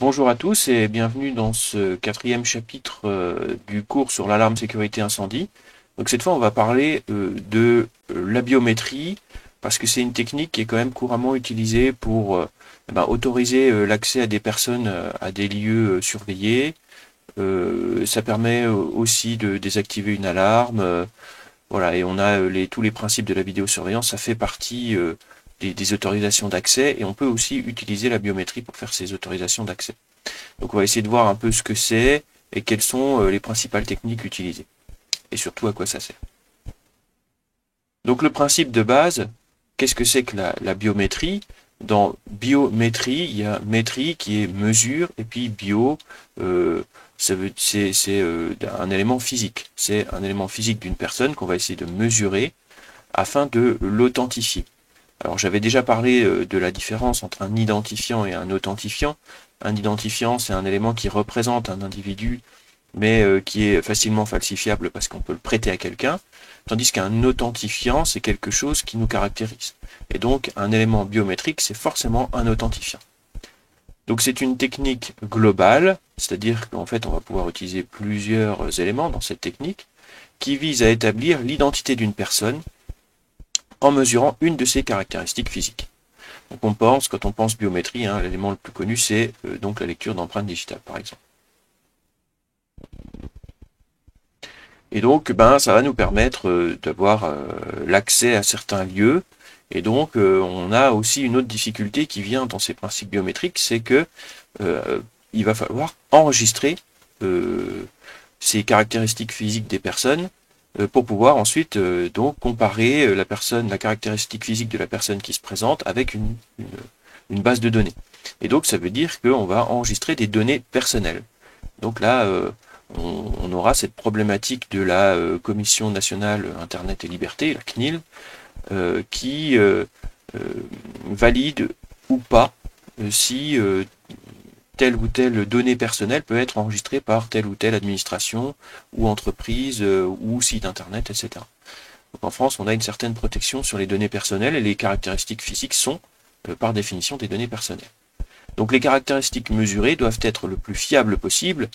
Bonjour à tous et bienvenue dans ce quatrième chapitre du cours sur l'alarme sécurité incendie. Donc cette fois on va parler de la biométrie parce que c'est une technique qui est quand même couramment utilisée pour autoriser l'accès à des personnes à des lieux surveillés. Ça permet aussi de désactiver une alarme. Voilà, et on a tous les principes de la vidéosurveillance, ça fait partie des autorisations d'accès et on peut aussi utiliser la biométrie pour faire ces autorisations d'accès. Donc on va essayer de voir un peu ce que c'est et quelles sont les principales techniques utilisées. Et surtout à quoi ça sert. Donc le principe de base, qu'est-ce que c'est que la biométrie? Dans biométrie, il y a métrie qui est mesure, et puis bio, c'est un élément physique. C'est un élément physique d'une personne qu'on va essayer de mesurer afin de l'authentifier. Alors j'avais déjà parlé de la différence entre un identifiant et un authentifiant. Un identifiant, c'est un élément qui représente un individu, mais qui est facilement falsifiable parce qu'on peut le prêter à quelqu'un, tandis qu'un authentifiant, c'est quelque chose qui nous caractérise. Et donc un élément biométrique, c'est forcément un authentifiant. Donc c'est une technique globale, c'est-à-dire qu'en fait on va pouvoir utiliser plusieurs éléments dans cette technique, qui vise à établir l'identité d'une personne en mesurant une de ses caractéristiques physiques. Donc quand on pense biométrie, l'élément le plus connu c'est donc la lecture d'empreintes digitales par exemple. Et donc ça va nous permettre d'avoir l'accès à certains lieux. Et donc on a aussi une autre difficulté qui vient dans ces principes biométriques, c'est que il va falloir enregistrer ces caractéristiques physiques des personnes pour pouvoir ensuite donc comparer la caractéristique physique de la personne qui se présente avec une base de données. Et donc ça veut dire qu'on va enregistrer des données personnelles. Donc là, on aura cette problématique de la Commission nationale Internet et Liberté, la CNIL, qui valide ou pas si telle ou telle donnée personnelle peut être enregistrée par telle ou telle administration ou entreprise ou site internet, etc. Donc en France, on a une certaine protection sur les données personnelles et les caractéristiques physiques sont, par définition, des données personnelles. Donc les caractéristiques mesurées doivent être le plus fiables possible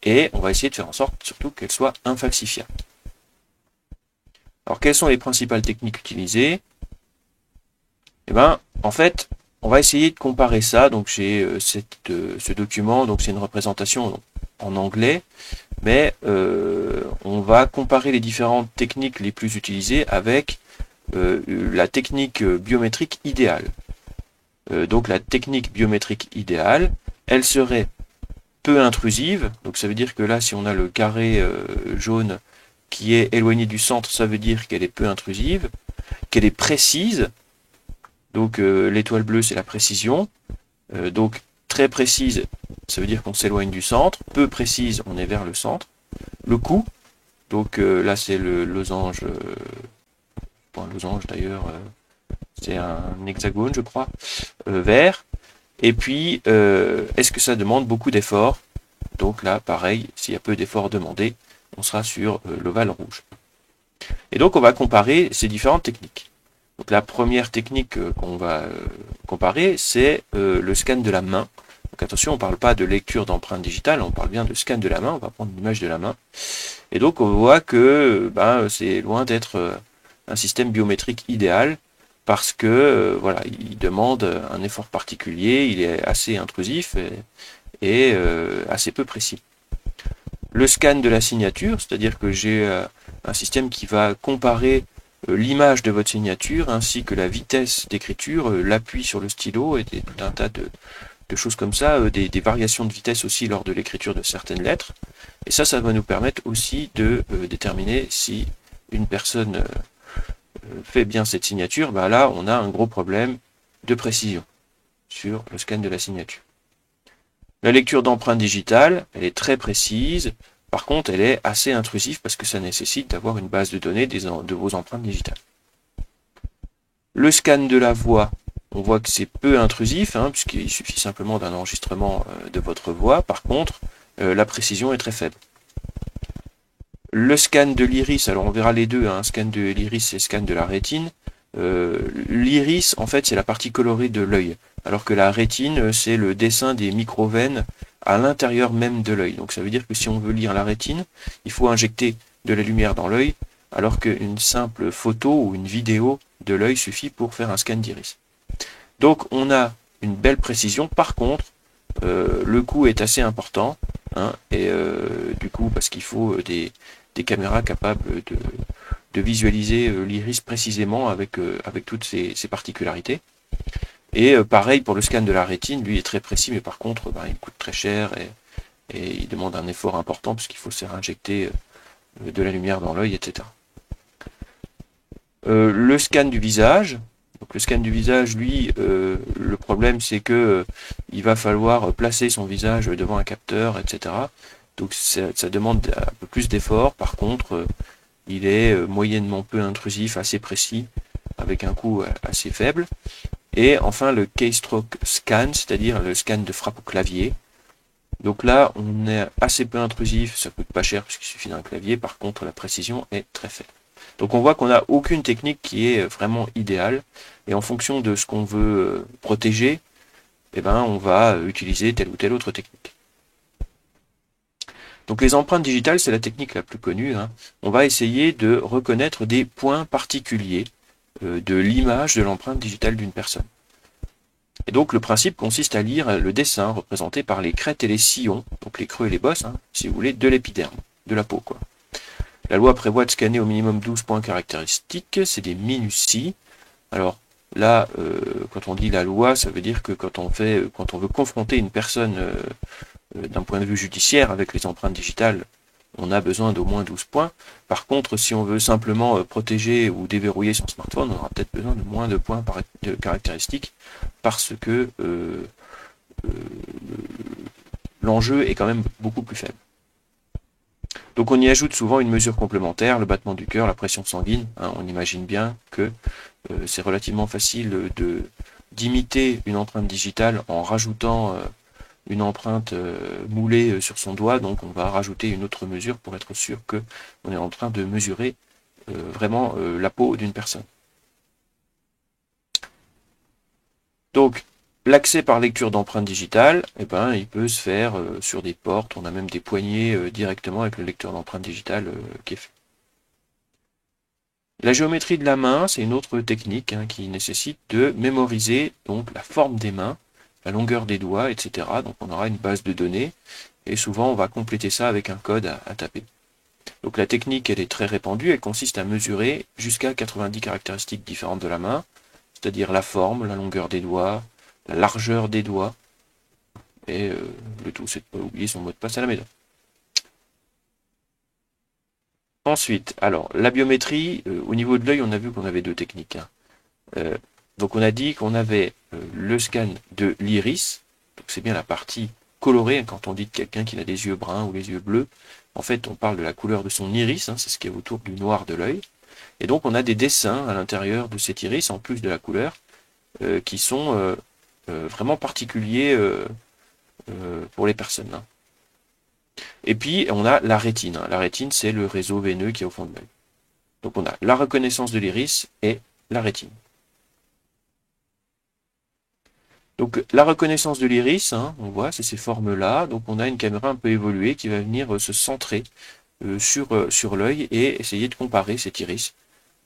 et on va essayer de faire en sorte surtout qu'elles soient infalsifiables. Alors quelles sont les principales techniques utilisées? Eh bien, en fait, on va essayer de comparer ça. Donc j'ai ce document, donc c'est une représentation en anglais, mais on va comparer les différentes techniques les plus utilisées avec la technique biométrique idéale. Donc la technique biométrique idéale, elle serait peu intrusive. Donc ça veut dire que là, si on a le carré jaune qui est éloigné du centre, ça veut dire qu'elle est peu intrusive, qu'elle est précise. Donc l'étoile bleue, c'est la précision. Donc très précise, ça veut dire qu'on s'éloigne du centre. Peu précise, on est vers le centre. Le coup, donc là c'est le losange, un losange d'ailleurs, c'est un hexagone je crois, vert. Et puis, est-ce que ça demande beaucoup d'efforts? Donc là, pareil, s'il y a peu d'efforts demandés, on sera sur l'ovale rouge. Et donc on va comparer ces différentes techniques. Donc la première technique qu'on va comparer, c'est le scan de la main. Donc attention, on ne parle pas de lecture d'empreintes digitales, on parle bien de scan de la main, on va prendre une image de la main. Et donc on voit que c'est loin d'être un système biométrique idéal, parce que voilà, il demande un effort particulier, il est assez intrusif et assez peu précis. Le scan de la signature, c'est-à-dire que j'ai un système qui va comparer l'image de votre signature ainsi que la vitesse d'écriture, l'appui sur le stylo et tout un tas de choses comme ça, des variations de vitesse aussi lors de l'écriture de certaines lettres. Et ça va nous permettre aussi de déterminer si une personne fait bien cette signature. Là, on a un gros problème de précision sur le scan de la signature. La lecture d'empreintes digitales, elle est très précise. Par contre, elle est assez intrusive parce que ça nécessite d'avoir une base de données de vos empreintes digitales. Le scan de la voix, on voit que c'est peu intrusif, puisqu'il suffit simplement d'un enregistrement de votre voix. Par contre, la précision est très faible. Le scan de l'iris, alors on verra les deux, scan de l'iris et scan de la rétine. L'iris, en fait, c'est la partie colorée de l'œil. alors que la rétine, c'est le dessin des microveines à l'intérieur même de l'œil. Donc ça veut dire que si on veut lire la rétine, il faut injecter de la lumière dans l'œil, alors qu'une simple photo ou une vidéo de l'œil suffit pour faire un scan d'iris. Donc on a une belle précision. Par contre, le coût est assez important, hein, et du coup, parce qu'il faut des caméras capables de visualiser l'iris précisément avec toutes ces particularités. Et pareil pour le scan de la rétine, lui est très précis, mais par contre, il coûte très cher et il demande un effort important puisqu'il faut se faire injecter de la lumière dans l'œil, etc. Le scan du visage. Donc le scan du visage, lui, le problème c'est que il va falloir placer son visage devant un capteur, etc. Donc ça demande un peu plus d'effort. Par contre, il est moyennement peu intrusif, assez précis, avec un coût assez faible. Et enfin le keystroke scan, c'est-à-dire le scan de frappe au clavier. Donc là, on est assez peu intrusif, ça coûte pas cher puisqu'il suffit d'un clavier. Par contre, la précision est très faible. Donc on voit qu'on n'a aucune technique qui est vraiment idéale, et en fonction de ce qu'on veut protéger, on va utiliser telle ou telle autre technique. Donc les empreintes digitales, c'est la technique la plus connue, hein. On va essayer de reconnaître des points particuliers de l'image de l'empreinte digitale d'une personne. Et donc le principe consiste à lire le dessin représenté par les crêtes et les sillons, donc les creux et les bosses, hein, si vous voulez, de l'épiderme, de la peau, quoi. La loi prévoit de scanner au minimum 12 points caractéristiques, c'est des minuties. Alors là, quand on dit la loi, ça veut dire que quand on veut confronter une personne d'un point de vue judiciaire avec les empreintes digitales, on a besoin d'au moins 12 points. Par contre, si on veut simplement protéger ou déverrouiller son smartphone, on aura peut-être besoin de moins de points de caractéristiques parce que l'enjeu est quand même beaucoup plus faible. Donc on y ajoute souvent une mesure complémentaire, le battement du cœur, la pression sanguine, hein. On imagine bien que c'est relativement facile d'imiter une empreinte digitale en rajoutant une empreinte moulée sur son doigt, donc on va rajouter une autre mesure pour être sûr qu'on est en train de mesurer vraiment la peau d'une personne. Donc l'accès par lecture d'empreintes digitales, il peut se faire sur des portes. On a même des poignées directement avec le lecteur d'empreintes digitales qui est fait. La géométrie de la main, c'est une autre technique, hein, qui nécessite de mémoriser donc la forme des mains, la longueur des doigts, etc. Donc on aura une base de données et souvent on va compléter ça avec un code à taper. Donc la technique, elle est très répandue. Elle consiste à mesurer jusqu'à 90 caractéristiques différentes de la main, c'est-à-dire la forme, la longueur des doigts, la largeur des doigts, et le tout c'est de ne pas oublier son mot de passe à la maison. Ensuite, alors la biométrie, au niveau de l'œil, on a vu qu'on avait deux techniques, hein. Donc on a dit qu'on avait le scan de l'iris, donc c'est bien la partie colorée, hein, quand on dit de quelqu'un qui a des yeux bruns ou les yeux bleus, en fait on parle de la couleur de son iris, hein, c'est ce qui est autour du noir de l'œil, et donc on a des dessins à l'intérieur de cet iris, en plus de la couleur, qui sont vraiment particuliers pour les personnes, hein. Et puis on a la rétine, hein. La rétine, c'est le réseau veineux qui est au fond de l'œil. Donc on a la reconnaissance de l'iris et la rétine. Donc la reconnaissance de l'iris, hein, on voit, c'est ces formes-là. Donc on a une caméra un peu évoluée qui va venir se centrer sur l'œil et essayer de comparer cet iris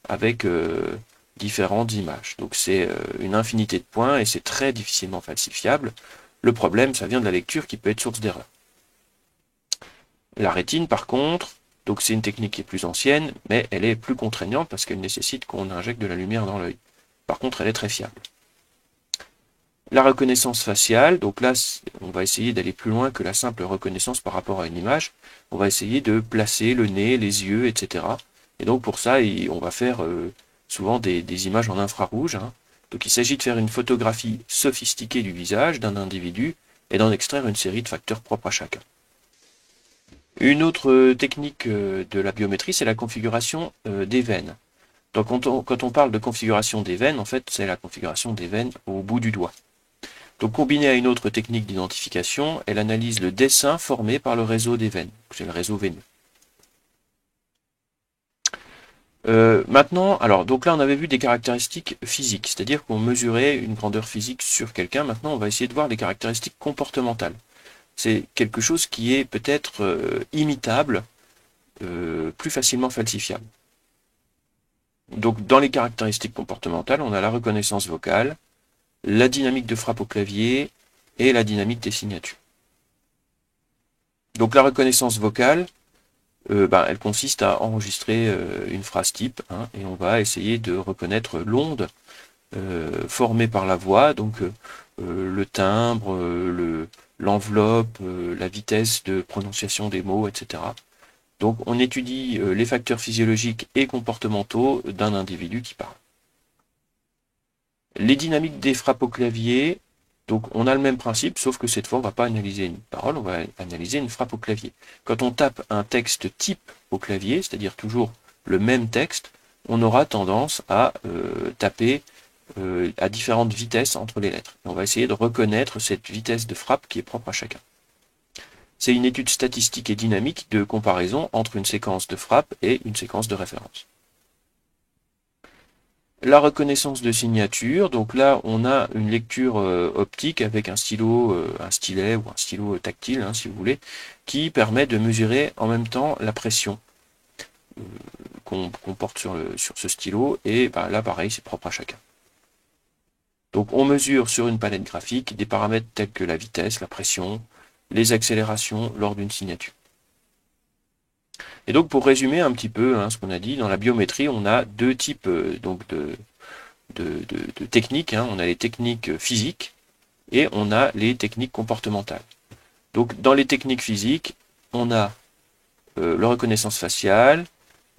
avec différentes images. Donc c'est une infinité de points et c'est très difficilement falsifiable. Le problème, ça vient de la lecture qui peut être source d'erreur. La rétine, par contre, donc c'est une technique qui est plus ancienne, mais elle est plus contraignante parce qu'elle nécessite qu'on injecte de la lumière dans l'œil. Par contre, elle est très fiable. La reconnaissance faciale, donc là, on va essayer d'aller plus loin que la simple reconnaissance par rapport à une image. On va essayer de placer le nez, les yeux, etc. Et donc pour ça, on va faire souvent des images en infrarouge, hein. Donc il s'agit de faire une photographie sophistiquée du visage d'un individu et d'en extraire une série de facteurs propres à chacun. Une autre technique de la biométrie, c'est la configuration des veines. Donc quand on parle de configuration des veines, en fait, c'est la configuration des veines au bout du doigt. Donc combinée à une autre technique d'identification, elle analyse le dessin formé par le réseau des veines. C'est le réseau veineux. Maintenant, alors, donc là, on avait vu des caractéristiques physiques, c'est-à-dire qu'on mesurait une grandeur physique sur quelqu'un. Maintenant, on va essayer de voir les caractéristiques comportementales. C'est quelque chose qui est peut-être imitable, plus facilement falsifiable. Donc, dans les caractéristiques comportementales, on a la reconnaissance vocale, la dynamique de frappe au clavier et la dynamique des signatures. Donc, la reconnaissance vocale, elle consiste à enregistrer une phrase type, hein, et on va essayer de reconnaître l'onde formée par la voix, donc le timbre, l'enveloppe, la vitesse de prononciation des mots, etc. Donc on étudie les facteurs physiologiques et comportementaux d'un individu qui parle. Les dynamiques des frappes au clavier, donc on a le même principe, sauf que cette fois on ne va pas analyser une parole, on va analyser une frappe au clavier. Quand on tape un texte type au clavier, c'est-à-dire toujours le même texte, on aura tendance à taper à différentes vitesses entre les lettres. Et on va essayer de reconnaître cette vitesse de frappe qui est propre à chacun. C'est une étude statistique et dynamique de comparaison entre une séquence de frappe et une séquence de référence. La reconnaissance de signature, donc là on a une lecture optique avec un stylo, un stylet ou un stylo tactile, hein, si vous voulez, qui permet de mesurer en même temps la pression qu'on porte sur ce stylo, et là pareil c'est propre à chacun. Donc on mesure sur une palette graphique des paramètres tels que la vitesse, la pression, les accélérations lors d'une signature. Et donc pour résumer un petit peu ce qu'on a dit, dans la biométrie, on a deux types de techniques. On a les techniques physiques et on a les techniques comportementales. Donc dans les techniques physiques, on a la reconnaissance faciale,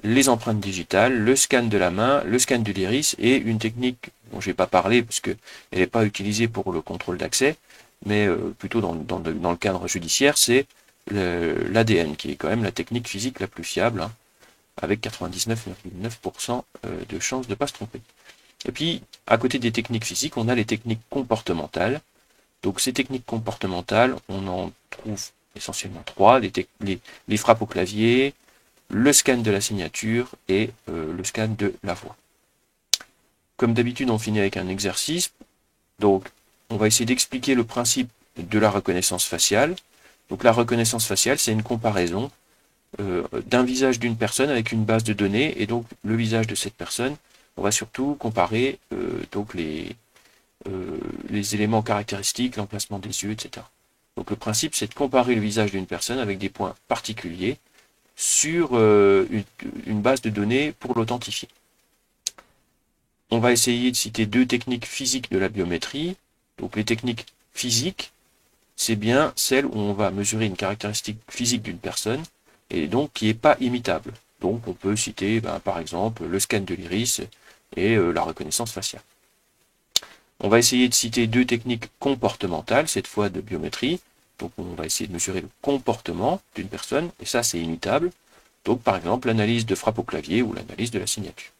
les empreintes digitales, le scan de la main, le scan de l'iris et une technique dont je n'ai pas parlé parce qu'elle n'est pas utilisée pour le contrôle d'accès, mais plutôt dans le cadre judiciaire, c'est l'ADN qui est quand même la technique physique la plus fiable, avec 99,9% de chances de ne pas se tromper. Et puis, à côté des techniques physiques, on a les techniques comportementales. Donc ces techniques comportementales, on en trouve essentiellement trois, les frappes au clavier, le scan de la signature et le scan de la voix. Comme d'habitude, on finit avec un exercice. Donc, on va essayer d'expliquer le principe de la reconnaissance faciale. Donc, la reconnaissance faciale, c'est une comparaison d'un visage d'une personne avec une base de données. Et donc, le visage de cette personne, on va surtout comparer les éléments caractéristiques, l'emplacement des yeux, etc. Donc, le principe, c'est de comparer le visage d'une personne avec des points particuliers sur une base de données pour l'authentifier. On va essayer de citer deux techniques physiques de la biométrie. Donc les techniques physiques, c'est bien celles où on va mesurer une caractéristique physique d'une personne et donc qui n'est pas imitable. Donc on peut citer par exemple le scan de l'iris et la reconnaissance faciale. On va essayer de citer deux techniques comportementales, cette fois de biométrie. Donc on va essayer de mesurer le comportement d'une personne, et ça c'est imitable. Donc par exemple l'analyse de frappe au clavier ou l'analyse de la signature.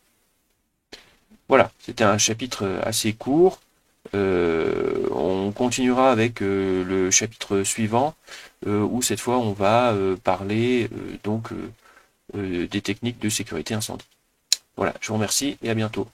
Voilà, c'était un chapitre assez court. On continuera avec le chapitre suivant, où cette fois on va parler des techniques de sécurité incendie. Voilà, je vous remercie et à bientôt.